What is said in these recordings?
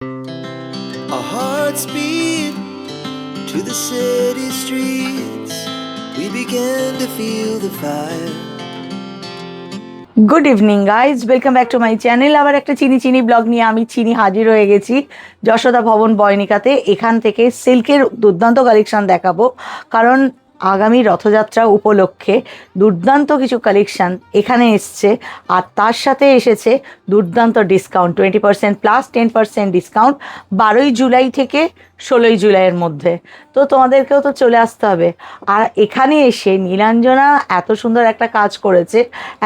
Our hearts beat to the city streets. We began to feel the fire. Good evening guys, welcome back to my channel. আবার একটা চিনি blog নিয়ে আমি হাজির হয়ে গেছি যশোদা ভবন বয়নিকাতে। এখান থেকে সিল্কের দুর্দান্ত কালেকশন দেখাবো, কারণ আগামী রথযাত্রা উপলক্ষে দুর্দান্ত কিছু কালেকশন এখানে এসছে, আর তার সাথে এসেছে দুর্দান্ত ডিসকাউন্ট, 20% প্লাস 10% ডিসকাউন্ট 12ই জুলাই থেকে 16ই জুলাইয়ের মধ্যে। তো তোমাদেরকেও তো চলে আসতে হবে। আর এখানে এসে নীলাঞ্জনা এত সুন্দর একটা কাজ করেছে,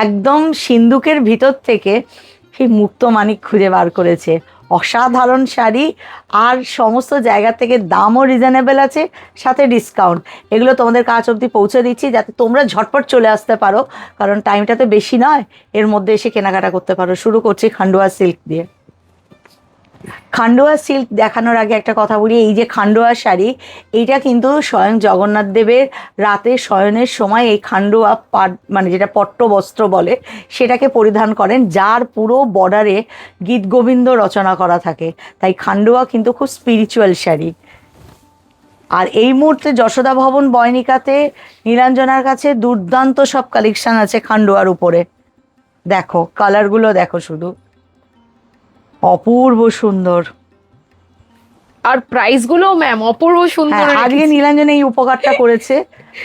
একদম সিন্দুকের ভিতর থেকে সেই মুক্তমাণিক খুঁজে বার করেছে। অসাধারণ শাড়ি, আর সমস্ত জায়গা থেকে দামও রিজনেবল আছে, সাথে ডিসকাউন্ট। এগুলো তোমাদের কাছ অবধি পৌঁছে দিচ্ছি যাতে তোমরা ঝটপট চলে আসতে পারো, কারণ টাইমটা তো বেশি নয়, এর মধ্যে এসে কেনাকাটা করতে পারো। শুরু করছি খান্ডোয়া সিল্ক দিয়ে। খান্ডোয়া সিল্ক দেখানোর আগে একটা কথা বলি, এই যে খান্ডোয়া শাড়ি, এইটা কিন্তু স্বয়ং জগন্নাথ দেবের রাতে শয়নের সময় এই খান্ডোয়া মানে যেটা পট্ট বস্ত্র বলে সেটাকে পরিধান করেন, যার পুরো বর্ডারে গীত গোবিন্দ রচনা করা থাকে। তাই খান্ডোয়া কিন্তু খুব স্পিরিচুয়াল শাড়ি। আর এই মুহূর্তে যশোদা ভবন বয়নিকাতে নীলাঞ্জনার কাছে দুর্দান্ত সব কালেকশন আছে খান্ডোয়ার উপরে। দেখো কালারগুলো, দেখো শুধু অপূর্ব সুন্দর। আর প্রাইস গুলো ম্যাম অপূর্ব সুন্দর। আজকে নীলাঞ্জনা এই উপকারটা করেছে,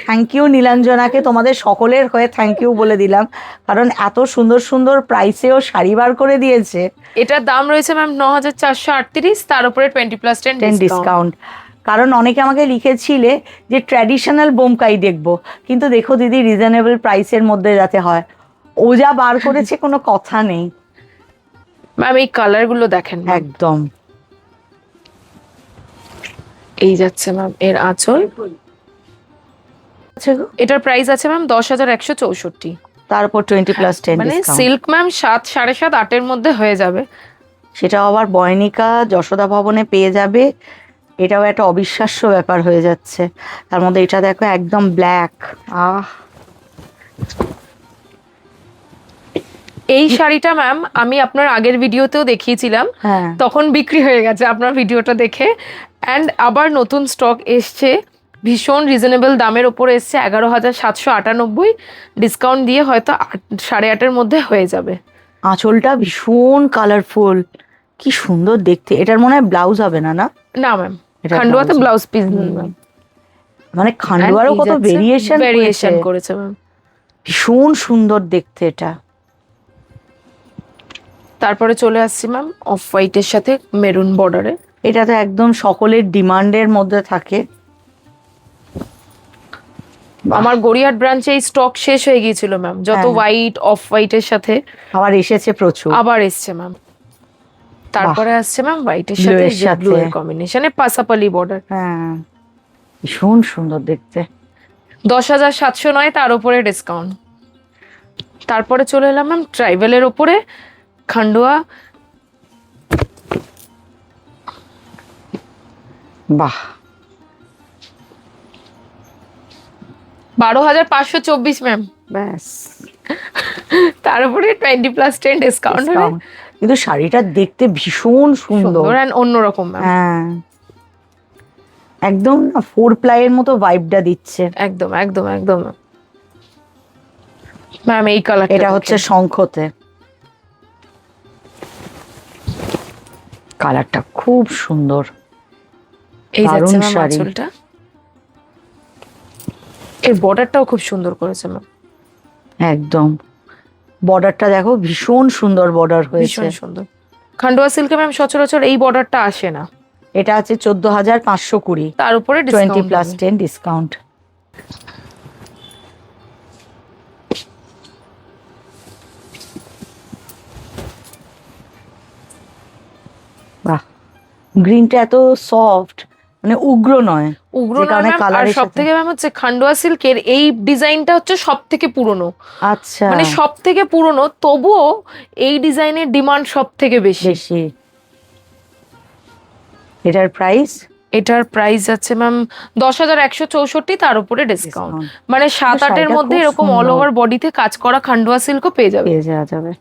থ্যাংক ইউ নীলাঞ্জনাকে, তোমাদের সকলের হয়ে থ্যাংক ইউ বলে দিলাম, কারণ এত সুন্দর সুন্দর প্রাইসেও শাড়ি বার করে দিয়েছে। এটার দাম রয়েছে ম্যাম 9438, তার উপরে 20% ডিসকাউন্ট। কারণ অনেকে আমাকে লিখেছিলে যে ট্র্যাডিশনাল বোমকাই দেখবো, কিন্তু দেখো দিদি রিজনেবল প্রাইসের মধ্যে যাতে হয়, ও যা বার করেছে কোনো কথা নেই। ম্যাম এই কালার গুলো দেখেন, একদম এই যাচ্ছে ম্যাম এর আঁচল। এটার প্রাইস আছে ম্যাম 10,164, তারপর 20+10 মানে ডিসকাউন্ট। সিল্ক ম্যাম 7, 7.5, 8-এর মধ্যে হয়ে যাবে। সেটাও আবার বয়নিকা যশোদা ভবনে পেয়ে যাবে, এটাও একটা অবিশ্বাস্য ব্যাপার হয়ে যাচ্ছে। তার মধ্যে এটা দেখো একদম ব্ল্যাক, এই শাড়িটা ম্যাম আমি আপনার আগের ভিডিওতেও দেখিয়েছিলাম, হ্যাঁ তখন বিক্রি হয়ে গেছে আপনার ভিডিওটা দেখে। অ্যান্ড আবার নতুন স্টক এসছে, ভীষণ রিজনেবল দামের ওপরে এসছে, 11,798, ডিসকাউন্ট দিয়ে হয়তো 8.5-এর মধ্যে হয়ে যাবে। আঁচলটা ভীষণ কালারফুল, কি সুন্দর দেখতে। এটার মনে হয় ব্লাউজ হবে না? না না ম্যাম, এটা খান্ডোয়াতে blouse। ব্লাউজ পিস নেই ম্যাম। মানে খান্ডোয়ারও কত ভেরিয়েশন করেছে ম্যাম। ভীষণ সুন্দর দেখতে এটা। তারপরে চলে আসছি ম্যাম অফ হোয়াইটের সাথে মেরুন বর্ডারে। এটা তো একদম সকলের ডিমান্ডের মধ্যে থাকে। আমার গড়িয়াহাট ব্রাঞ্চে এই স্টক শেষ হয়ে গিয়েছিল ম্যাম, যত হ্যাঁ। হোয়াইট অফ হোয়াইটের সাথে আবার এসেছে প্রচুর, আবার এসছে ম্যাম। তারপরে আসছে ম্যাম হোয়াইটের সাথে Blue এর সাথে। ব্লু এর কম্বিনেশনে পাসাপালি বর্ডার। হ্যাঁ ভীষণ সুন্দর দেখতে। 10,709, তার উপরে ডিসকাউন্ট। তারপরে চলে এলাম ম্যাম ট্রাইবেলের ওপরে খান্ডোয়া। বাহ, 12,524 ম্যাম, ব্যাস তার উপরে 20+10 ডিসকাউন্ট হবে। discount। কিন্তু শাড়িটা দেখতে ভীষণ সুন্দর, সুন্দর অ্যান্ড অন্যরকম ম্যাম। হ্যাঁ একদম না 4 প্লাইয়ের মতো ভাইবটা দিচ্ছে। একদম একদম একদম ম্যাম। এই কালার এটা হচ্ছে শঙ্খতে, কালারটা খুব সুন্দর। এই যাচ্ছে দারুণ ম্যাম শাড়ি। আঁচলটা, এর বর্ডারটাও খুব সুন্দর করেছে ম্যাম। একদম বর্ডারটা দেখো, ভীষণ সুন্দর বর্ডার হয়েছে। ভীষণ সুন্দর। খান্ডোয়া সিল্কে ম্যাম সচরাচর এই বর্ডারটা আসে না। এটা আছে 14,520, তার উপরে 20+10 ডিসকাউন্ট। বাহ, গ্রিনটা এত সফট, মানে উগ্র নয়, উগ্র যে নয় কারণে ম্যাম। আর কালারের সব সাথে। থেকে ম্যাম হচ্ছে খান্ডোয়া সিল্কের এই ডিজাইনটা হচ্ছে সব থেকে পুরনো, আচ্ছা মানে সব থেকে পুরনো, তবুও এই ডিজাইনের ডিমান্ড সব থেকে বেশি। বেশি। এটার প্রাইস? এটার প্রাইস আছে ম্যাম 10,164, তার উপরে ডিসকাউন্ট। মানে 7-8-এর মধ্যে খুব এরকম অল সুন্দর। ওভার বডিতে কাজ করা খান্ডোয়া সিল্কও পেয়ে যাবে। পেয়ে যাওয়া যাবে।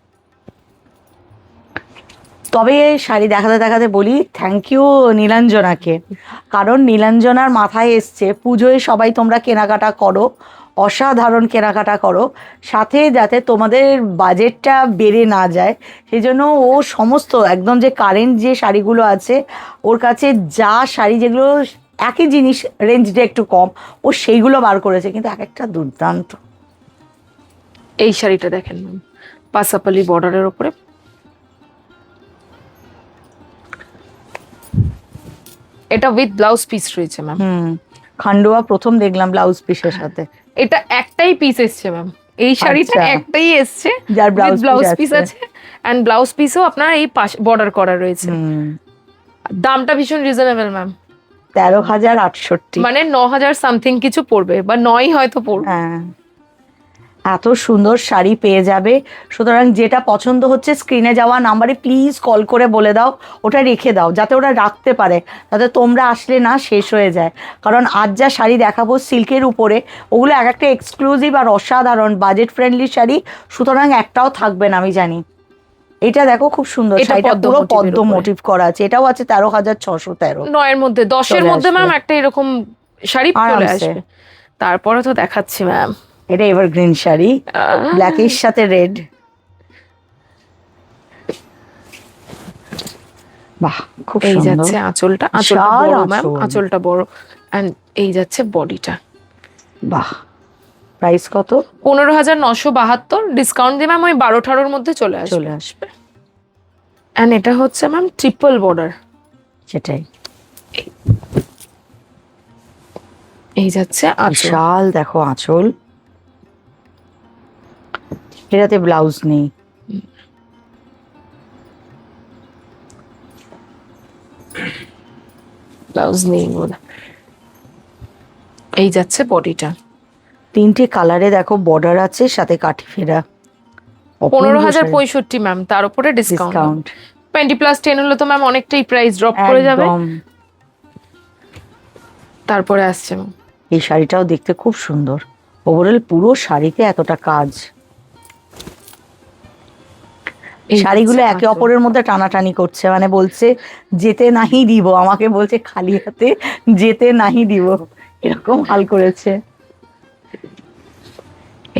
তবে শাড়ি দেখাতে দেখাতে বলি থ্যাংক ইউ নীলাঞ্জনাকে, কারণ নীলাঞ্জনার মাথায় এসছে পুজোয় সবাই তোমরা কেনাকাটা করো, অসাধারণ কেনাকাটা করো, সাথে যাতে তোমাদের বাজেটটা বেড়ে না যায় সেই জন্য ও সমস্ত একদম যে কারেন্ট যে শাড়িগুলো আছে ওর কাছে যা শাড়ি যেগুলো একই জিনিস রেঞ্জটা একটু কম ও সেইগুলো বার করেছে, কিন্তু এক একটা দুর্দান্ত। এই শাড়িটা দেখেন ম্যাম, পাসাপালি বর্ডারের উপরে, এটা উইথ ব্লাউজ পিস রয়েছে ম্যাম। খান্ডোয়া প্রথম দেখলাম ব্লাউজ পিসের সাথে। এটা একটাই পিস এসছে ম্যাম, এই শাড়িটা আচ্ছা। একটাই এসছে যার ব্লাউজ পিস আছে, এন্ড ব্লাউজ পিসও আপনার এই বর্ডার করা রয়েছে। দামটা ভীষণ রিজনেবল ম্যাম, 13,068, মানে 9,000 সামথিং কিছু পড়বে, বা 9 হয়তো পড়বে। হ্যাঁ এত সুন্দর শাড়ি পেয়ে যাবে। সুতরাং যেটা পছন্দ হচ্ছে স্ক্রিনে যাওয়া নাম্বারে প্লিজ কল করে বলে দাও, ওটা রেখে দাও যাতে ওরা রাখতে পারে, যাতে তোমরা আসলে না শেষ হয়ে যায়। কারণ আজ যা শাড়ি দেখাবো সিল্কের উপরে ওগুলো এক একটা এক্সক্লুসিভ আর অসাধারণ বাজেট ফ্রেন্ডলি শাড়ি, সুতরাং একটাও থাকবে না আমি জানি। এটা দেখো খুব সুন্দর, এটা শাড়িটা পদ্ম পুরো মোটিভের পদ্ম উপরে। মোটিভ করা আছে, এটাও আছে 13,613। 9 মধ্যে 10 চলে মধ্যে আসবে। ম্যাম একটা এরকম শাড়ি চলে আরামসে। আসবে। তারপরে তো দেখাচ্ছি ম্যাম, এটা এভারগ্রিন শাড়ি, ব্ল্যাকের সাথে রেড। বাহ খুব এই সুন্দর। যাচ্ছে আঁচলটা বিশাল বড় ম্যাম, আঁচল। আঁচলটা বড়, এন্ড এই যাচ্ছে বডিটা। বাহ প্রাইস কত? 15,972, ডিসকাউন্ট দিয়ে ম্যাম ওই 12-18 মধ্যে চলে চলে আসবে। আসবে। এন্ড এটা হচ্ছে ম্যাম ট্রিপল বর্ডার, সেটাই, এই যাচ্ছে আঁচল। বিশাল দেখো আঁচল, এটাতে ব্লাউজ নেই। ব্লাউজ নেই বোধহয়। এই যাচ্ছে বডিটা, 3টে কালারে দেখো বর্ডার আছে, সাথে কাঠি ফেরা। 15,065 ম্যাম, তার উপরে ডিসকাউন্ট। ডিসকাউন্ট 20+10 হলে তো ম্যাম অনেকটাই প্রাইস ড্রপ করে যাবে। একদম। তারপরে আসছে ম্যাম এই শাড়িটাও দেখতে খুব সুন্দর, ওভারঅল পুরো শাড়িতে এতটা কাজ। এই শাড়িগুলো হচ্ছে একে আঁচল। অপরের মধ্যে টানাটানি করছে, মানে বলছে যেতে নাহি দিব, আমাকে বলছে খালি হাতে যেতে নাহি দিব, এরকম হাল করেছে।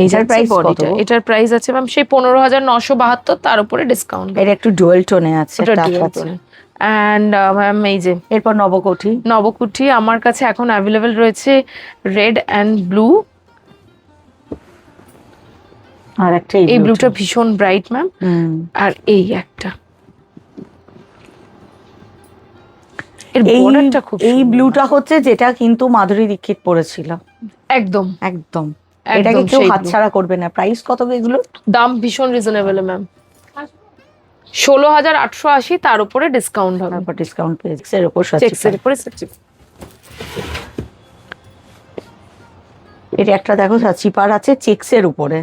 এইটার প্রাইস কত? কত? এটার প্রাইস আছে ম্যাম সেই 15,972, তার উপরে ডিসকাউন্ট। এটা একটু ডুয়েল টোনে আছে, এটা টাফ dual আছে। tone। অ্যান্ড ম্যাম এই যে এরপর নবকোঠি। নবকুঠি আমার কাছে এখন অ্যাভেলেবেল রয়েছে রেড অ্যান্ড ব্লু। আর একটা এই ব্লুটা ভীষণ ব্রাইট ম্যাম, আর এই একটা, এর বর্ডারটা খুব এই সুন্দর। ব্লুটা হচ্ছে যেটা কিন্তু মাধুরী দীক্ষিত পরেছিল, একদম একদম। একদম এটাকে কেউ সেই হাতছাড়া করবে না। প্রাইস কত এগুলো? দাম ভীষণ রিজনেবল ম্যাম, 16,880, তার উপরে ডিসকাউন্ট হবে। তারপর ডিসকাউন্ট পেয়েছে এর উপর চেক্সের উপরে এটা একটা দেখো সাচিপার আছে চেক্সের উপরে,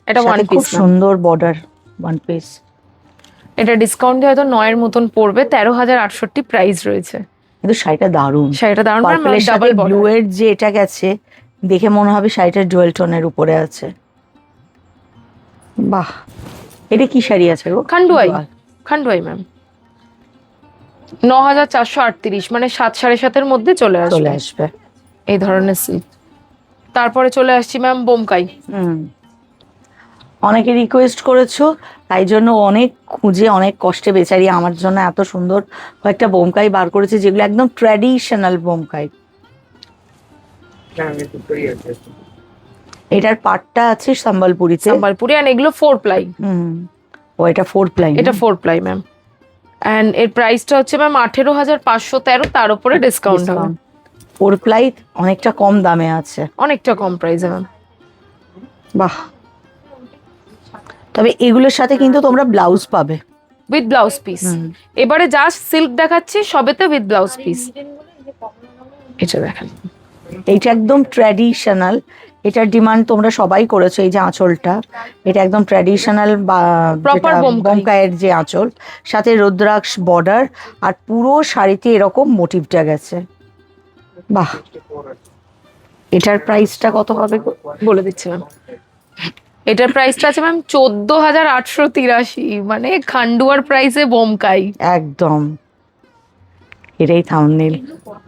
এটা ওয়ান সাথে খুব পিস। সুন্দর বর্ডার, ওয়ান পিস। এটা ডিসকাউন্ট দিয়ে হয়তো 9 এর মতন পড়বে, 13,068 প্রাইস রয়েছে। কিন্তু শাড়িটা দারুণ, শাড়িটা দারুণ ম্যাম, পার্পলের সাথে ডাবল ব্লু বর্ডার। এর যে এটা গেছে দেখে মনে হবে শাড়িটা ডুয়েল টোনের উপরে আছে। বাহ, এটা কি শাড়ি আছে গো? খান্ডুয়াই ম্যাম, 9,438, মানে 7-7.5 মধ্যে চলে চলে আসবে আসবে এই ধরনের সিল্ক। তারপরে চলে আসছি ম্যাম বোমকাই। অনেকে রিকোয়েস্ট করেছো, তাই জন্য অনেক খুঁজে অনেক কষ্টে বেচারি আমার জন্য এত সুন্দর কয়েকটা বোমকাই বার করেছে, যেগুলো একদম ট্র্যাডিশনাল বোমকাই। এটার পাটটা আছে সম্বলপুরিতে, সম্বলপুরি, আর এগুলো 4 প্লাই। ও এটা 4 প্লাই, এটা 4 প্লাই ম্যাম, এন্ড এর প্রাইসটা হচ্ছে ম্যাম 18,513, তার উপরে ডিসকাউন্ট হবে। 4 প্লাই অনেকটা কম দামে আছে, অনেকটা কম প্রাইসে ম্যাম। বাহ। তবে এগুলোর সাথে কিন্তু তোমরা ব্লাউজ পাবে উইথ ব্লাউজ পিস। এবারে জাস্ট সিল্ক দেখাচ্ছি, সবেতে উইথ ব্লাউজ পিস। এটা দেখেন, এইটা একদম ট্র্যাডিশনাল, এটার ডিমান্ড তোমরা সবাই করেছো। এই যে আঁচলটা, এটা একদম ট্র্যাডিশনাল বা Proper বোমকাই। বোমকাইয়ের যে আঁচল, সাথে রুদ্রাক্ষ বর্ডার, আর পুরো শাড়িতে এরকম মোটিভটা গেছে। বাহ, এটার প্রাইসটা কত হবে গো? বলে দিচ্ছি ম্যাম, এটার প্রাইসটা আছে ম্যাম 14,883, মানে খান্ডুয়ার প্রাইসে বোমকাই। একদম, এটাই থাম্বনেল,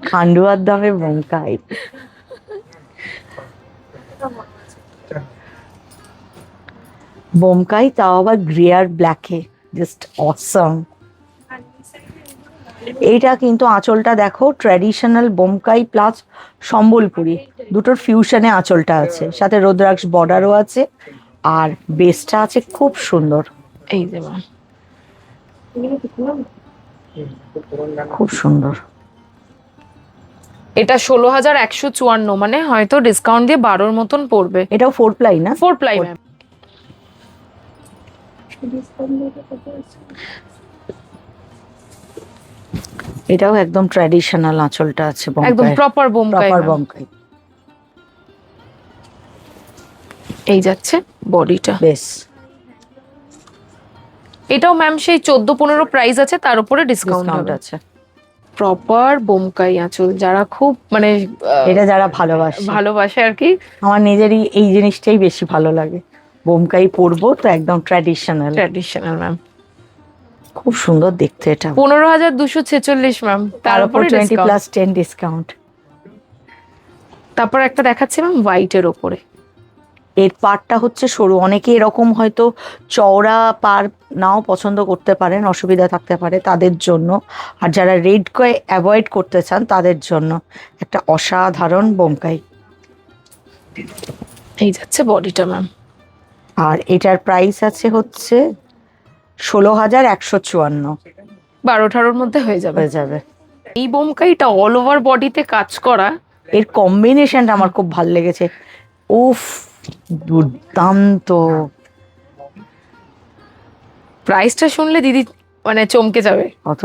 খান্ডুয়ার দামে বোমকাই। বোমকাই, তাও আবার গ্রেয়ার ব্ল্যাকে, জাস্ট অসম। এইটা কিন্তু আঁচলটা দেখো, ট্র্যাডিশনাল বোমকাই প্লাস সম্বলপুরি দুটোর ফিউশনে আঁচলটা আছে, সাথে রুদ্রাক্ষ বর্ডারও আছে, আর বেসটা আছে খুব সুন্দর, এই যে ম্যাম, খুব সুন্দর। এটা 16,154, মানে হয়তো ডিসকাউন্ট দিয়ে 12 মতন পড়বে। এটাও 4 প্লাই না? 4 প্লাই ম্যাম। এটাও একদম ট্র্যাডিশনাল আঁচলটা আছে, একদম প্রপার বোমকাই, প্রপার বোমকাই। এই যাচ্ছে বডিটা। বেশ, এটাও ম্যাম সেই 14-15 প্রাইস আছে, তার উপরে ডিসকাউন্ট ডিসকাউন্ট আছে। আছে। প্রপার বোমকাই আঁচল, যারা খুব মানে এটা যারা ভালোবাসে, ভালোবাসে আর কি। আমার নিজেরই এই জিনিসটাই বেশি ভালো লাগে, বোমকাই পরবো তো একদম ট্র্যাডিশনাল। ট্র্যাডিশনাল ম্যাম, খুব সুন্দর দেখতে এটা। 15,246 ম্যাম, তার উপর তারপরে 20+10 ডিসকাউন্ট। তারপর একটা দেখাচ্ছি ম্যাম হোয়াইটের ওপরে। এর পাড়টা হচ্ছে সরু, অনেকে এরকম হয়তো চওড়া পাড় নাও পছন্দ করতে পারেন, অসুবিধা থাকতে পারে তাদের জন্য, আর যারা রেডকে অ্যাভয়েড করতে চান তাদের জন্য একটা অসাধারণ বোমকাই। এই যাচ্ছে বডিটা ম্যাম। আর এটার প্রাইস আছে হচ্ছে 16,154 12-18 মধ্যে হয়ে যাবে। হয়ে যাবে। এই বোমকাইটা অল ওভার বডিতে কাজ করা, এর কম্বিনেশনটা আমার খুব ভালো লেগেছে, উফ দুর্দান্ত। প্রাইসটা শুনলে দিদি মানে চমকে যাবে। কত?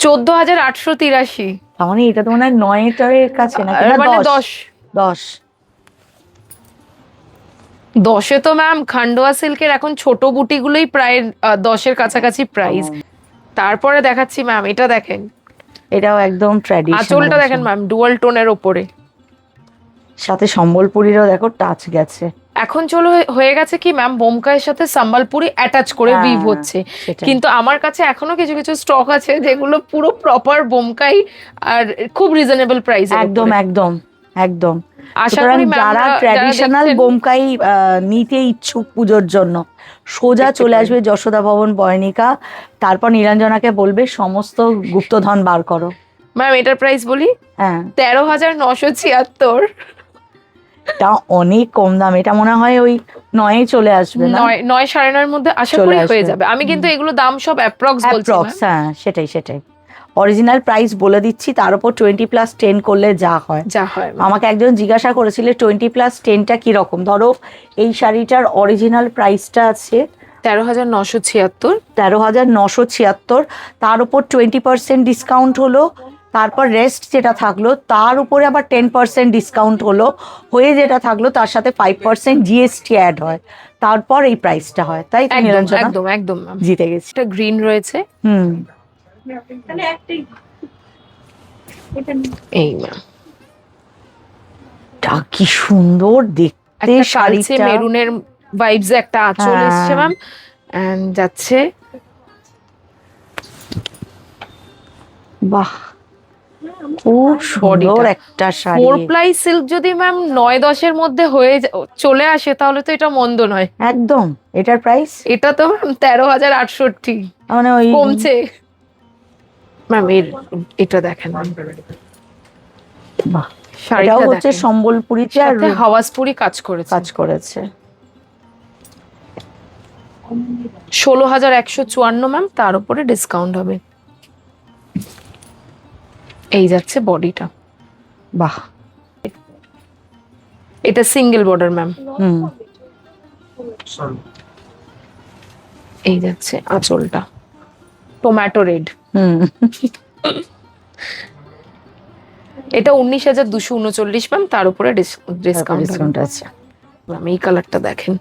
14,883। তার মানে এটা তো মনে হয় 9-এর কাছে নাকি? না, মানে 10 10। 10-এ তো ম্যাম খান্ডোয়া সিল্কের এখন ছোট বুটিগুলোই প্রায় 10-এর কাছাকাছি প্রাইস। তারপরে দেখাচ্ছি ম্যাম, এটা দেখেন, এটাও একদম ট্র্যাডিশনাল। আঁচলটা দেখেন ম্যাম, ডুয়াল টোনের ওপরে, সাথে সম্বলপুরিরও দেখো টাচ গেছে। এখন হয়ে গেছে কি ম্যাম, বোমকাইয়ের সাথে সম্বলপুরি অ্যাটাচ করে হ্যাঁ, উইভ হচ্ছে। সেটাই। কিন্তু আমার কাছে এখনো কিছু কিছু স্টক আছে যেগুলো পুরো প্রপার বোমকাই আর খুব রিজনেবল প্রাইসে। একদম একদম একদম। আশা সুতরাং করি ম্যাম যারা ট্র্যাডিশনাল বোমকাই নিতে ইচ্ছুক পুজোর জন্য, সোজা দেখতে চলে পারেন। আসবে যশোদা ভবন বয়নিকা, তারপর নীলাঞ্জনাকে বলবে সমস্ত গুপ্তধন বার করো। ম্যাম এটার প্রাইস বলি, হ্যাঁ 13,976। তা অনেক কম দাম, এটা মনে হয় ওই 9-এ চলে আসবে না? 9-9.5 মধ্যে আশা চলে করি হয়ে আসবে। যাবে। আমি কিন্তু এগুলো দাম সব অ্যাপ্রক্স বলছি অ্যাপ্রক্স, ma'am। হ্যাঁ সেটাই সেটাই। অরিজিনাল প্রাইস বলে দিচ্ছি, তার উপর 20+10 করলে যা হয়। যা হয় ma'am। আমাকে একজন জিজ্ঞাসা করেছিল 20+10টা কিরকম। ধরো এই শাড়িটার অরিজিনাল প্রাইসটা আছে 13,976। 13,976, তার উপর 20% ডিসকাউন্ট হলো, তারপর রেস্ট যেটা থাকলো তার উপরে আবার 10% ডিসকাউন্ট হলো, হয়ে যেটা থাকলো তার সাথে 5% জিএসটি অ্যাড হয়, তারপর এই প্রাইসটা হয়। তাই তো একদম নীলাঞ্জনা? একদম একদম ম্যাম। জিতে গেছি। এটা গ্রিন রয়েছে। হুম, এই ম্যাম, তা কি সুন্দর দেখতে একটা কালচে শাড়িটা। মেরুনের ভাইবস একটা আঁচল হ্যাঁ। এসছে ম্যাম, এন্ড যাচ্ছে। বাহ, খুব সুন্দর একটা শাড়ি। 4 প্লাই সিল্ক যদি ম্যাম 9-10-এর মধ্যে চলে আসে তাহলে তো এটা মন্দ নয়। একদম। এটার প্রাইস এটা তো ম্যাম 13,068, মানে ওই কমছে ম্যাম। এটা দেখেন, বাহ, শাড়িটা এটাও হচ্ছে দেখেন, সম্বলপুরিতে আর সাথে হাওয়াজপুরি কাজ করেছে। কাজ করেছে। 16,154 ম্যাম, তার উপরে ডিসকাউন্ট হবে। এই যাচ্ছে বডিটা। বাহ, এটা সিঙ্গেল বর্ডার ম্যাম। হুম, এই যাচ্ছে আঁচলটা, টমেটো রেড। হুম। এটা 19,239 ম্যাম, তার উপরে ডিসকাউন্ট ডিসকাউন্ট আছে। ম্যাম এই কালারটা দেখেন,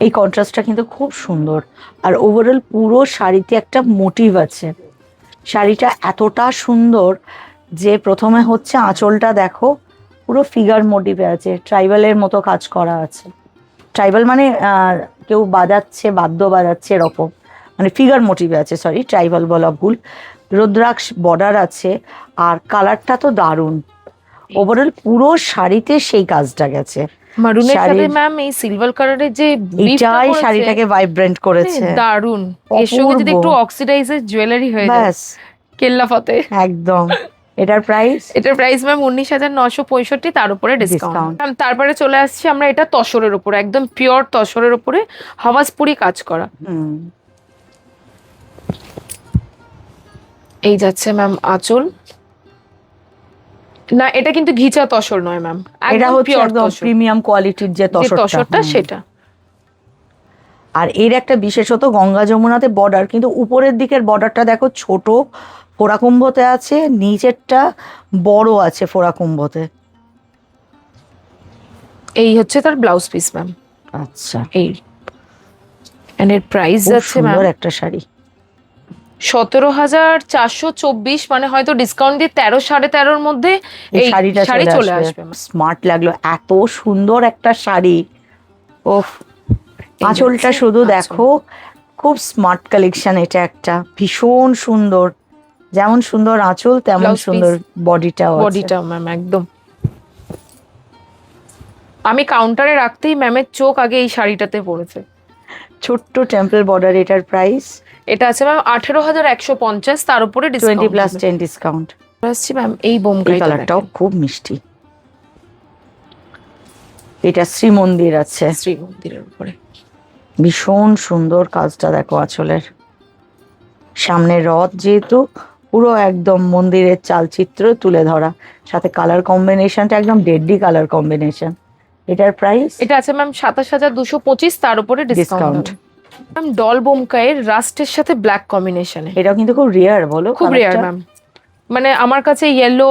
এই কন্ট্রাস্টটা কিন্তু খুব সুন্দর, আর ওভারঅল পুরো শাড়িতে একটা মোটিভ আছে। শাড়িটা এতটা সুন্দর যে প্রথমে হচ্ছে আঁচলটা দেখো, পুরো ফিগার মোটিভে আছে, ট্রাইবালের মতো কাজ করা আছে। ট্রাইবাল মানে কেউ বাজাচ্ছে, বাদ্য বাজাচ্ছে এরকম, মানে ফিগার মোটিভে আছে, সরি ট্রাইবাল বলা ভুল। রুদ্রাক্ষ বর্ডার আছে, আর কালারটা তো দারুণ। ওভারঅল পুরো শাড়িতে সেই কাজটা গেছে। মারুনের সাথে ম্যাম এই সিলভার কালারের যে এটাই শাড়িটাকে ভাইব্রেন্ট করেছে, দারুণ। এর সঙ্গে যদি একটু অক্সিডাইজের জুয়েলারি হয়ে যায়, ব্যাস কেল্লা ফতে একদম। এটার প্রাইস ম্যাম 19,965, তার উপরে ডিসকাউন্ট। তারপরে চলে আসছি আমরা এটা তসরের উপরে, একদম পিওর তসরের উপরে হাওয়াজপুরি কাজ করা। এই যাচ্ছে ম্যাম আঁচল। না, এটা কিন্তু ঘিচা তসর নয় ম্যাম, এটা হচ্ছে একদম প্রিমিয়াম কোয়ালিটির যে তসরটা সেটা। আর এর একটা বিশেষত গঙ্গা যমুনাতে বর্ডার, কিন্তু উপরের দিকের বর্ডারটা দেখো ছোট ফোড়াকুম্ভতে আছে, নিচেরটা বড় আছে ফোড়াকুম্ভতে। এই হচ্ছে তার ব্লাউজ পিস ম্যাম। আচ্ছা, এই এর প্রাইস যাচ্ছে ম্যাম একটা শাড়ি 17,424, মানে হয়তো ডিসকাউন্ট দিয়ে 13-13.5-র মধ্যে এই শাড়ি চলে আসবে। স্মার্ট লাগলো, এত সুন্দর একটা শাড়ি। ওফ, আঁচলটা শুধু দেখো, খুব স্মার্ট কালেকশন। এটা একটা ভীষণ সুন্দর, যেমন সুন্দর আঁচল তেমন সুন্দর বডিটা ম্যাম একদম। আমি কাউন্টারে রাখতেই ম্যামের চোখ আগে এই শাড়িটাতে পড়েছে। ছোট্ট টেম্পল বর্ডার। এটার প্রাইস এটা আছে ম্যাম 18,150, তার উপরে 20+10 ডিসকাউন্ট আসছে ম্যাম। এই বোমকাই কালারটাও খুব মিষ্টি। এটা শ্রীমন্দির আছে, শ্রীমন্দিরের উপরে ভীষণ সুন্দর কাজটা দেখো আঁচলের। সামনে রথ, যেহেতু পুরো একদম মন্দিরের চালচিত্র তুলে ধরা, সাথে কালার কম্বিনেশনটা একদম ডেডলি কালার কম্বিনেশন। এটার প্রাইস এটা আছে ম্যাম 27,225, তার উপরে ডিসকাউন্ট। ম্যাম ডল বোমকাইয়ের রাস্টের সাথে ব্ল্যাক কম্বিনেশনে। এটাও কিন্তু খুব রেয়ার, বলো খুব রেয়ার ম্যাম। মানে আমার কাছে ইয়েলো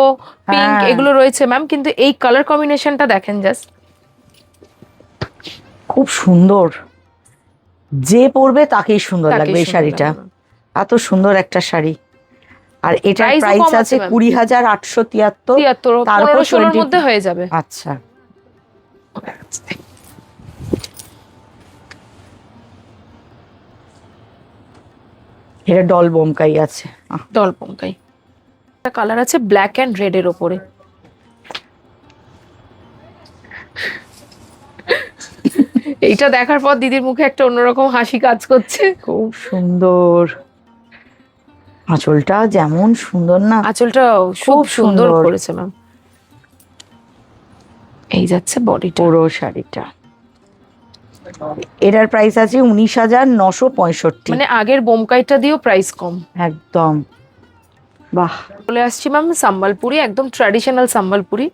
পিঙ্ক এগুলো রয়েছে ম্যাম, কিন্তু এই কালার কম্বিনেশনটা দেখেন জাস্ট, খুব সুন্দর। যে পরবে তাকেই সুন্দর লাগবে এই শাড়িটা, এত সুন্দর একটা শাড়ি। আর এটার প্রাইস আছে 20,873, তার উপর 15-16-র মধ্যে হয়ে যাবে। আচ্ছা, এটা ডল বোমকাই আছে, ডল বোমকাই। একটা কালার আছে ব্ল্যাক এন্ড রেড এর উপরে। এইটা দেখার পর দিদির মুখে একটা অন্যরকম হাসি কাজ করছে। খুব সুন্দর আঁচলটা, যেমন সুন্দর না, আঁচলটা খুব সুন্দর করেছে ম্যাম। এই যাচ্ছে বডি, পুরো শাড়িটা। এটার প্রাইস আছে 19,965, মানে আগের বোমকাইটা দিয়েও প্রাইস কম একদম। বাহ, চলে আসছি ম্যাম সম্বলপুরি, একদম ট্র্যাডিশনাল সম্বলপুরি।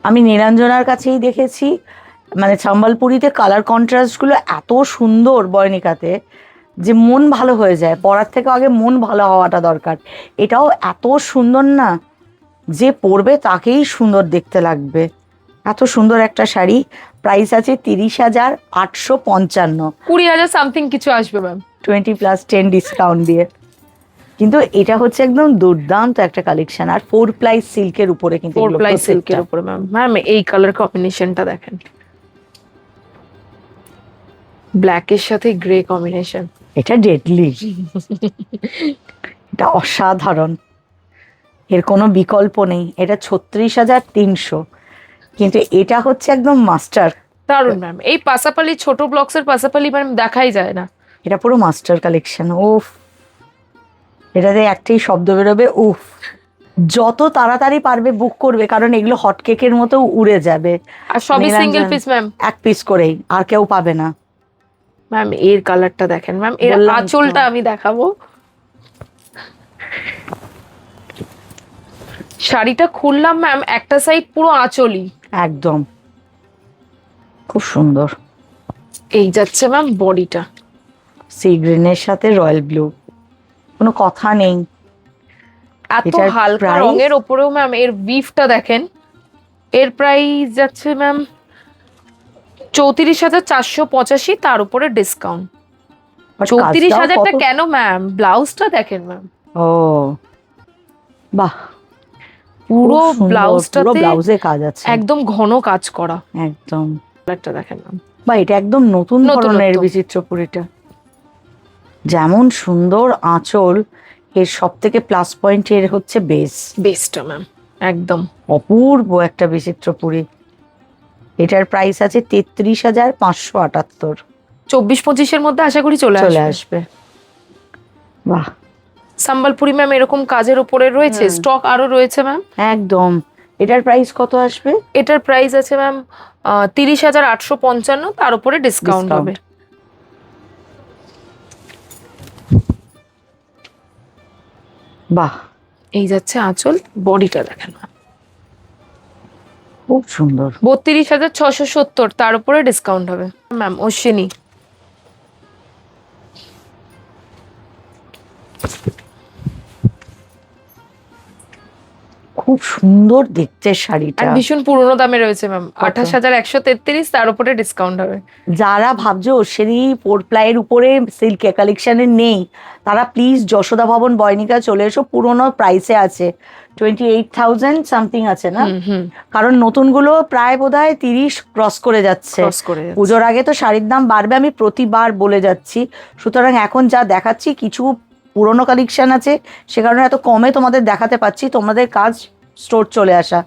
আমি নীলাঞ্জনার কাছেই দেখেছি, মানে সম্বলপুরিতে কালার কন্ট্রাস্ট গুলো এত সুন্দর বয়নিকাতে, যে মন ভালো হয়ে যায়। পরার থেকে আগে মন ভালো হওয়াটা দরকার। এটাও এত সুন্দর না, যে পরবে তাকেই সুন্দর দেখতে লাগবে। এত সুন্দর একটা শাড়ি। প্রাইস আছে 30,855, 20,000 সামথিং কিছু আসবে ম্যাম, 20+10 ডিসকাউন্ট দিয়ে। কিন্তু এটা হচ্ছে একদম দুর্দান্ত একটা কালেকশন। আর 4 প্লাই সিল্কের উপরে, কিন্তু 4 প্লাই সিল্কের উপরে ম্যাম। ম্যাম এই কালার কম্বিনেশনটা দেখেন, ব্ল্যাকের সাথে গ্রে কম্বিনেশন, এটা ডেডলি, এটা অসাধারণ, এর কোনো বিকল্প নেই। এটা 36,300, কিন্তু এটা হচ্ছে একদম মাস্টার। দারুন ম্যাম। এই পাসাপালি ছোট ব্লকসের পাসাপালি ম্যাম দেখাই যায় না, এটা পুরো মাস্টার কালেকশন। উফ, এটাতে একটাই শব্দ বেরোবে, উফ। যত তাড়াতাড়ি পারবে বুক করবে, কারণ এগুলো হট কেকের মতো উড়ে যাবে। আর সবই সিঙ্গেল পিস ম্যাম, এক পিস করেই, আর কেউ পাবে না। ম্যাম এর কালারটা দেখেন ম্যাম, এর আঁচলটা আমি দেখাবো। শাড়িটা খুললাম ম্যাম, একটা সাইড পুরো আঁচলই, একদম খুব সুন্দর। এই যাচ্ছে ম্যাম বডিটা, সি গ্রিনের সাথে রয়্যাল ব্লু, কোনো কথা নেই। এত হালকা রঙের ওপরেও ম্যাম এর উইফটা দেখেন। এর প্রাইস যাচ্ছে ম্যাম 34,485, তার উপরে ডিসকাউন্ট। 34,000টা কেন ম্যাম? ব্লাউজটা দেখেন ম্যাম, ও বাহ, পুরো খুব সুন্দর, পুরো ব্লাউজটাতে ব্লাউজে কাজ আছে একদম ঘন কাজ করা। একদম। একটা দেখেন ম্যাম, বা এটা একদম নতুন ধরনের নতুনত্ব। বিচিত্রপুরীটা। যেমন সুন্দর আঁচল, এর সব থেকে প্লাস পয়েন্ট এর হচ্ছে বেস। বেস্টটা ম্যাম একদম। অপূর্ব একটা বিচিত্রপুরী। এটার প্রাইস আছে 33,578। 24-25-এর মধ্যে আশা করি চলে চলে আসবে। আসবে। বাহ, সম্বলপুরি ম্যাম এরকম কাজের উপরে রয়েছে, স্টক আরো রয়েছে ম্যাম। একদম। এটার প্রাইস কত আসবে? এটার প্রাইস আছে ম্যাম 30,855, তার উপরে ডিসকাউন্ট Discount। হবে। বাহ, এই যাচ্ছে আঁচল, বডিটা দেখেন ম্যাম, খুব সুন্দর। 32,670, তার উপরে ডিসকাউন্ট হবে ম্যাম। অশ্বিনী, খুব সুন্দর দেখতে শাড়িটা। আর ভীষণ পুরনো দামে রয়েছে ম্যাম, কত? 28,133, তার উপরে ডিসকাউন্ট হবে। যারা ভাবছো অশ্বিনী ফোর প্লাইয়ের উপরে সিল্ক কালেকশনের নেই, তারা প্লিজ যশোদা ভবন বয়নিকা চলে এসো, পুরোনো প্রাইসে আছে। 28,000 সামথিং আছে না? কারণ নতুনগুলো প্রায় বোধহয় 30 ক্রস করে যাচ্ছে। ক্রস করে যাচ্ছে। পুজোর আগে তো শাড়ির দাম বাড়বে, আমি প্রতিবার বলে যাচ্ছি। সুতরাং এখন যা দেখাচ্ছি কিছু পুরোনো কালেকশন আছে, সে কারণে এত কমে তোমাদের দেখাতে পাচ্ছি, তোমাদের কাজ স্টোর চলে আসা।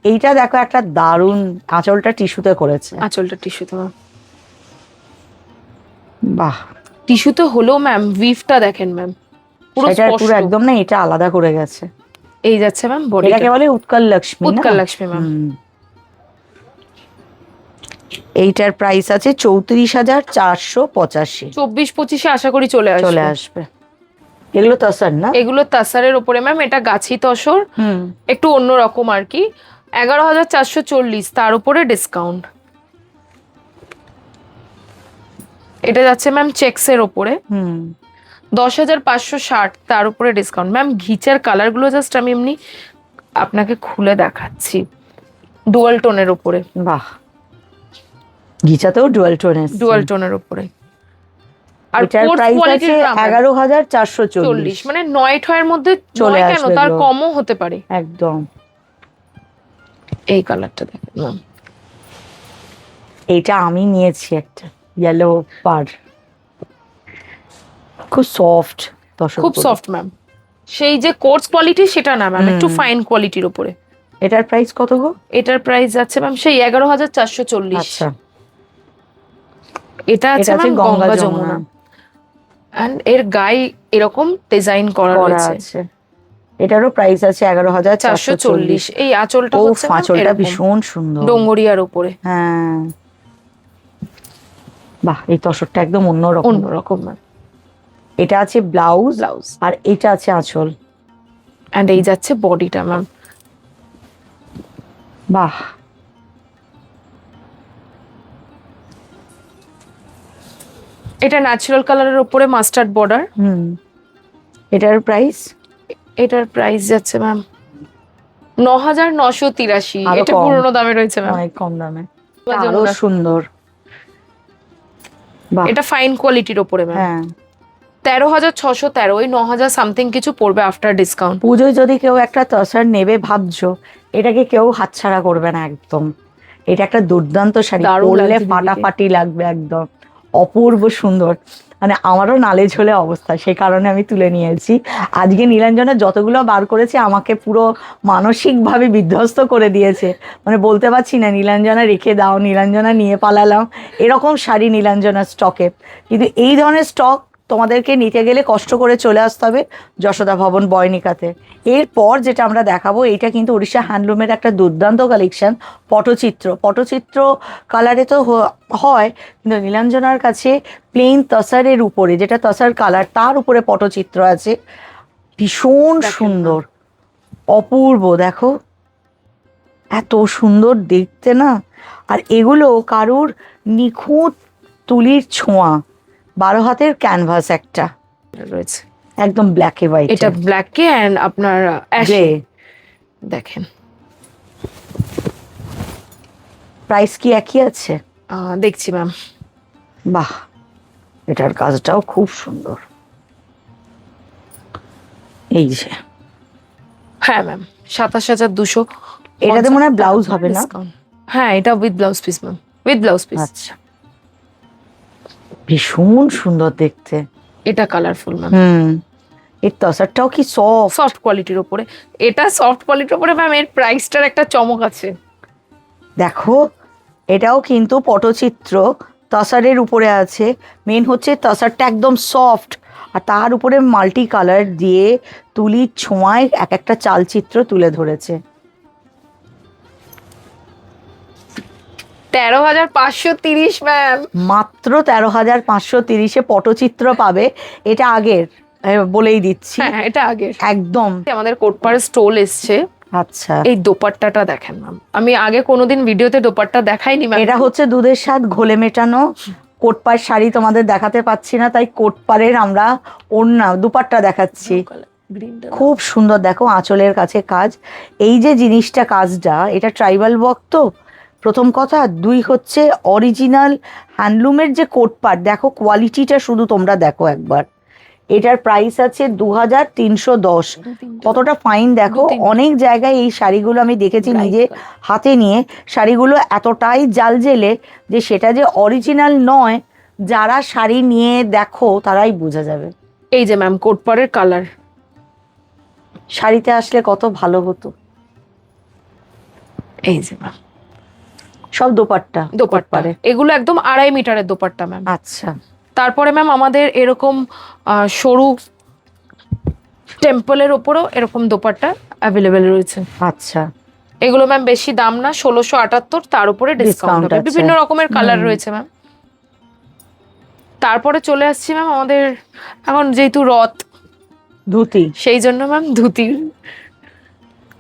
এইটা দেখো, একটা দারুণ আঁচলটা টিস্যুতে করেছে। আঁচলটা টিস্যুতে ম্যাম, বাহ, টিস্যুতে হলেও ম্যাম উইভটা দেখেন ম্যাম, পুরো সেটা পুরো স্পষ্ট। একদম না, এটা আলাদা করে গেছে। এই যাচ্ছে ম্যাম বডি, এটাকে বলে উৎকল লক্ষ্মী না? উৎকল লক্ষ্মী ম্যাম। এইটার প্রাইস আছে 34,485। 24-25-এ আশা করি চলে আসবে। চলে আসবে। এগুলো তসর না? এগুলো তাসারের উপরে ম্যাম, এটা গাছি তসর, একটু অন্যরকম আর কি। 11,440, তার উপরে ডিসকাউন্ট। এটা যাচ্ছে ম্যাম চেক্সের ওপরে, 10,560, তার উপরে ডিসকাউন্ট। ম্যাম ঘিচার কালার গুলো জাস্ট আমি এমনি আপনাকে খুলে দেখাচ্ছি, ডুয়াল টোনের উপরে। বাহ, ঘিচাতেও ডুয়াল টোন এসছে। ডুয়াল টোনের উপরে। আর এটার কোর্স প্রাইস আছে কোয়ালিটির দাম 11,440। 40, মানে 9 মধ্যে চলে 9 কেন, আসবে তার এগুলো। কমও হতে পারে। একদম। এই কালারটা দেখেন ম্যাম, এইটা আমি নিয়েছি একটা ইয়েলো পার, খুব সফট। খুব সফট ম্যাম। সেই যে কোর্স কোয়ালিটি সেটা না ম্যাম, একটু ফাইন কোয়ালিটির উপরে। এটার প্রাইস কত গো? এটার প্রাইস যাচ্ছে ম্যাম সেই 11,440। আচ্ছা। এটা আছে ম্যাম গঙ্গা যমুনা, এন্ড এর গায়ে এরকম ডিজাইন করা রয়েছে। আছে। এটারও প্রাইস আছে 11,440। 440। এই আঁচলটা ও হচ্ছে আঁচলটা ভীষণ সুন্দর, ডোঙ্গরিয়ার উপরে। হ্যাঁ। বাহ, এই তসরটা একদম অন্যরকম। অন্যরকম ম্যাম। এটা আছে ব্লাউজ, ব্লাউজ, আর এটা আছে আঁচল। এন্ড এই যাচ্ছে বডিটা ম্যাম। বাহ, এটা ন্যাচারাল কালারের উপরে মাস্টার্ড বর্ডার। এটার প্রাইস? এটার প্রাইস যাচ্ছে ম্যাম 9,983। আরো এটা কম। পুরনো দামে রয়েছে ম্যাম, অনেক কম দামে, যমুনা। আরো সুন্দর। বাহ, এটা ফাইন কোয়ালিটির উপরে ম্যাম। হ্যাঁ। 13,613, ওই 9,000 সামথিং কিছু পড়বে আফটার ডিসকাউন্ট। পুজোয় যদি কেউ একটা তসর নেবে ভাবছো, এটাকে কেউ হাতছাড়া করবে না একদম। এটা একটা দুর্দান্ত শাড়ি, দারুণ পরলে লাগছে দিদিকে। ফাটাফাটি লাগবে একদম, অপূর্ব সুন্দর। মানে আমারও নালে ঝোলে অবস্থা, সেই কারণে আমি তুলে নিয়েছি। আজকে নীলাঞ্জনা যতগুলো বার করেছে আমাকে পুরো মানসিকভাবে বিধ্বস্ত করে দিয়েছে। মানে বলতে পারছি না নীলাঞ্জনা রেখে দাও, নীলাঞ্জনা নিয়ে পালালাম, এরকম শাড়ি নীলাঞ্জনার স্টকে। কিন্তু এই ধরনের স্টক তোমাদেরকে নিতে গেলে কষ্ট করে চলে আসতে হবে যশোদা ভবন বয়নিকাতে। এরপর যেটা আমরা দেখাবো, এটা কিন্তু উড়িষ্যা হ্যান্ডলুমের একটা দুর্দান্ত কালেকশন, পটচিত্র। পটচিত্র কালারে তো হয়, কিন্তু নীলাঞ্জনার কাছে প্লেন তসারের উপরে, যেটা তসার কালার, তার উপরে পটচিত্র আছে, ভীষণ সুন্দর, অপূর্ব। দেখো এত সুন্দর দেখতে না। আর এগুলো কারুর নিখুঁত তুলির ছোঁয়া, 12 হাতের ক্যানভাস একটা রয়েছে, একদম ব্ল্যাকে হোয়াইট। এটা ব্ল্যাকে এন্ড আপনার গ্রে। দেখেন প্রাইস কি একই আছে? দেখছি ম্যাম। বাহ, এটার কাজটাও খুব সুন্দর। এই যে হ্যাঁ ম্যাম, 27,200। এটাতে মনে হয় ব্লাউজ হবে না? হ্যাঁ, এটা with blouse piece ma'am, with blouse piece. আচ্ছা, ভীষণ সুন্দর দেখতে। এটা কালারফুল ম্যাম। এর তসরটাও কি সফট। সফট কোয়ালিটির উপরে, এটা সফট কোয়ালিটির উপরে ম্যাম। এর প্রাইসটার একটা চমক আছে। দেখো, এটাও কিন্তু পটচিত্র তসরের উপরে আছে। মেন হচ্ছে তসরটা একদম সফট, আর তার উপরে মাল্টি কালার দিয়ে তুলির ছোঁয়ায় এক একটা চালচিত্র তুলে ধরেছে। 13,530 ম্যাম। মাত্র 13,530-এ পটচিত্র পাবে। এটা আগের, বলেই দিচ্ছি। হ্যাঁ, এটা আগের একদম। আমাদের কোটপাড়ের স্টোল এসছে। আচ্ছা, এই দোপাট্টাটা দেখেন ম্যাম, আমি আগে কোনোদিন ভিডিওতে দোপাট্টা দেখাইনি ম্যাম। এটা হচ্ছে দুধের স্বাদ ঘোলে মেটানো। কোটপাড় শাড়ি তোমাদের দেখাতে পাচ্ছি না, তাই কোটপাড়ের আমরা ওড়না দুপাট্টা দেখাচ্ছি। খুব সুন্দর, দেখো আঁচলের কাছে কাজ। এই যে জিনিসটা, কাজটা, এটা ট্রাইবাল ওয়ার্ক তো প্রথম কথা। দুই হচ্ছে অরিজিনাল হ্যান্ডলুমের যে কোটপাড়, দেখো কোয়ালিটিটা শুধু তোমরা দেখো একবার। এটার প্রাইস আছে 2,310। কতটা ফাইন দেখো। অনেক জায়গায় এই শাড়িগুলো আমি দেখেছি নিজে হাতে নিয়ে, শাড়িগুলো এতটাই জালজেলে যে সেটা যে অরিজিনাল নয়, যারা শাড়ি নিয়ে দেখো তারাই বোঝা যাবে। এই যে ম্যাম কোটপাড়ের কালার, শাড়িতে আসলে কত ভালো হতো। এই যে ম্যাম সব দোপাট্টা, দোপাট্টা, এগুলো একদম 2.5 মিটারের দোপাট্টা ম্যাম। আচ্ছা, তারপরে ম্যাম আমাদের এরকম সরু টেম্পলের ওপরও এরকম দোপাট্টা অ্যাভেলেবেল রয়েছে। আচ্ছা, এগুলো ম্যাম বেশি দাম না, 1678, তার উপরে ডিসকাউন্ট হবে। আছে। বিভিন্ন রকমের কালার রয়েছে ম্যাম। তারপরে চলে আসছি ম্যাম আমাদের এখন যেহেতু রথ, ধুতি, সেই জন্য ম্যাম ধুতি।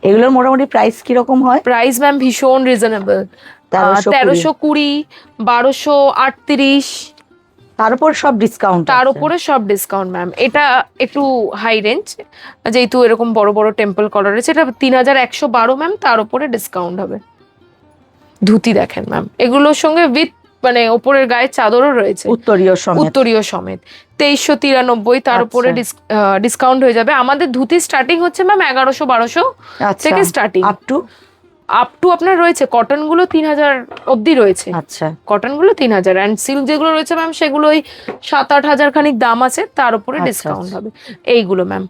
এগুলোর মোটামুটি প্রাইস কিরকম হয়? প্রাইস ম্যাম ভীষণ রিজনেবল, 1320, 1238। তার উপর সব ডিসকাউন্ট, তার উপরে সব ডিসকাউন্ট ম্যাম। এটা একটু হাই রেঞ্জ, যেহেতু এরকম বড় বড় টেম্পল কলার রয়েছে। এটা 3,112 ম্যাম, তার উপরে ডিসকাউন্ট হবে। ধুতি দেখেন ম্যাম, এগুলোর সঙ্গে উইথ মানে ওপরের গায়ে চাদরও রয়েছে, উত্তরীয় সমেত। উত্তরীয় সমেত। 2393, তার উপরে ডিসকাউন্ট হয়ে যাবে। আমাদের ধুতি স্টার্টিং হচ্ছে ম্যাম 1100-1200 থেকে স্টার্টিং। আপ টু আপনার রয়েছে কটন গুলো 3,000 অব্দি রয়েছে। আচ্ছা, কটন গুলো 3,000, অ্যান্ড সিল্ক যেগুলো রয়েছে ম্যাম সেগুলো ওই 7-8 হাজার খানিক দাম আছে, তার উপরে ডিসকাউন্ট হবে। এইগুলো ম্যাম,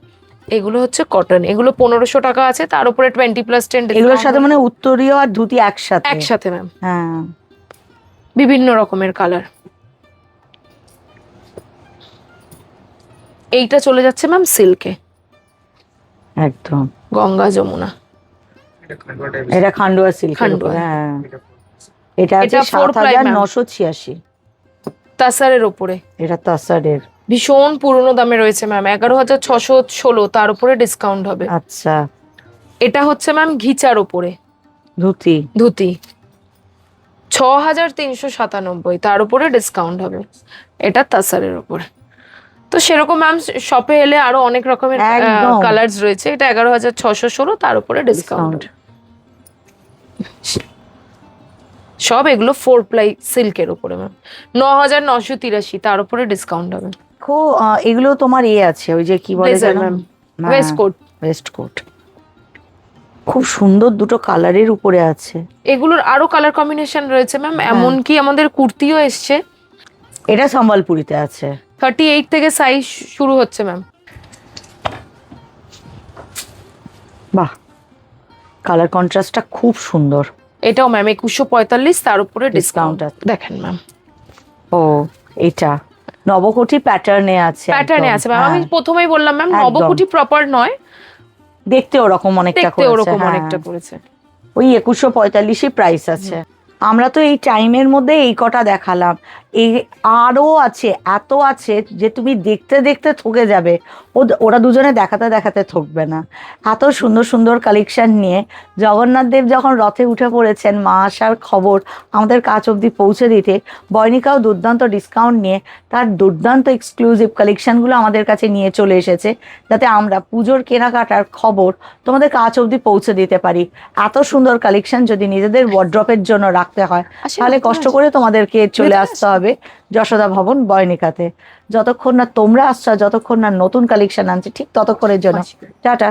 এগুলো হচ্ছে কটন, এগুলো 1,500 টাকা আছে, তার উপরে 20+10 এগুলোর সাথে মানে উত্তরীয় আর ধুতি একসাথে? একসাথে ম্যাম। হ্যাঁ, বিভিন্ন রকমের কালার। এইটা চলে যাচ্ছে ম্যাম সিল্কে, একদম গঙ্গা যমুনা। এটা খান্ডুয়া সিল্ক। খান্ডুয়া। হ্যাঁ, এটা আছে এটা 7,986। তাসারের উপরে, এটা তাসারের। ভীষণ পুরনো দামে রয়েছে ম্যাম, 11,616, তার উপরে ডিসকাউন্ট হবে। আচ্ছা, এটা হচ্ছে ম্যাম ঘিচার উপরে ধুতি, ধুতি, 6,397, তার উপরে ডিসকাউন্ট হবে। এটা তাসারের উপরে। তো সেরকম ম্যাম শপে এলে আরো অনেক রকমের কালার্স রয়েছে। এটা 11,616, তার উপরে ডিসকাউন্ট। সব এগুলো 4 প্লাই সিল্কের উপরে ম্যাম, 9,983, তার উপরে ডিসকাউন্ট হবে। এগুলো তোমার আছে, ওই যে কি বলে ma'am, waistcoat. Waistcoat খুব সুন্দর, দুটো কালারের উপরে আছে। এগুলোর আরো কালার কম্বিনেশন রয়েছে ম্যাম, এমনকি আমাদের কুর্তিও এসছে। এটা সম্বলপুরিতে আছে, 38 থেকে সাইজ শুরু হচ্ছে ম্যাম। বাহ, কালার কন্ট্রাস্টটা খুব সুন্দর। এটাও ম্যাম 2,145, তার উপরে ডিসকাউন্ট আছে। দেখেন ম্যাম, ও এটা নবকোটি প্যাটার্নে আছে, প্যাটার্নে আছে ম্যাম। আমি প্রথমেই বললাম ম্যাম, নবকোটি প্রপার নয়, দেখতে ওরকম অনেকটা করেছে। ওরকম অনেকটা করেছে। ওই 2,145 প্রাইস আছে। আমরা তো এই টাইমের মধ্যে এই কটা দেখালাম, এই আরো আছে, এত আছে যে তুমি দেখতে দেখতে থকে যাবে। ওরা দুজনে দেখাতে দেখাতে থকবে না। এত সুন্দর সুন্দর কালেকশন নিয়ে জগন্নাথ দেব যখন রথে উঠে পড়েছেন, মা আসার খবর আমাদের কাছ অবধি পৌঁছে দিতে বয়নিকাও দুর্দান্ত ডিসকাউন্ট নিয়ে তার দুর্দান্ত এক্সক্লুসিভ কালেকশনগুলো আমাদের কাছে নিয়ে চলে এসেছে, যাতে আমরা পুজোর কেনাকাটার খবর তোমাদের কাছ অবধি পৌঁছে দিতে পারি। এত সুন্দর কালেকশন যদি নিজেদের ওয়ার্ড্রপের জন্য রাখতে হয়, তাহলে কষ্ট করে তোমাদেরকে চলে আসতে হবে হবে যশোদা ভবন বয়নিকাতে। যতক্ষণ না তোমরা আসছো, যতক্ষণ না নতুন কালেকশন আনছে, ঠিক ততক্ষণের জন্য টাটা।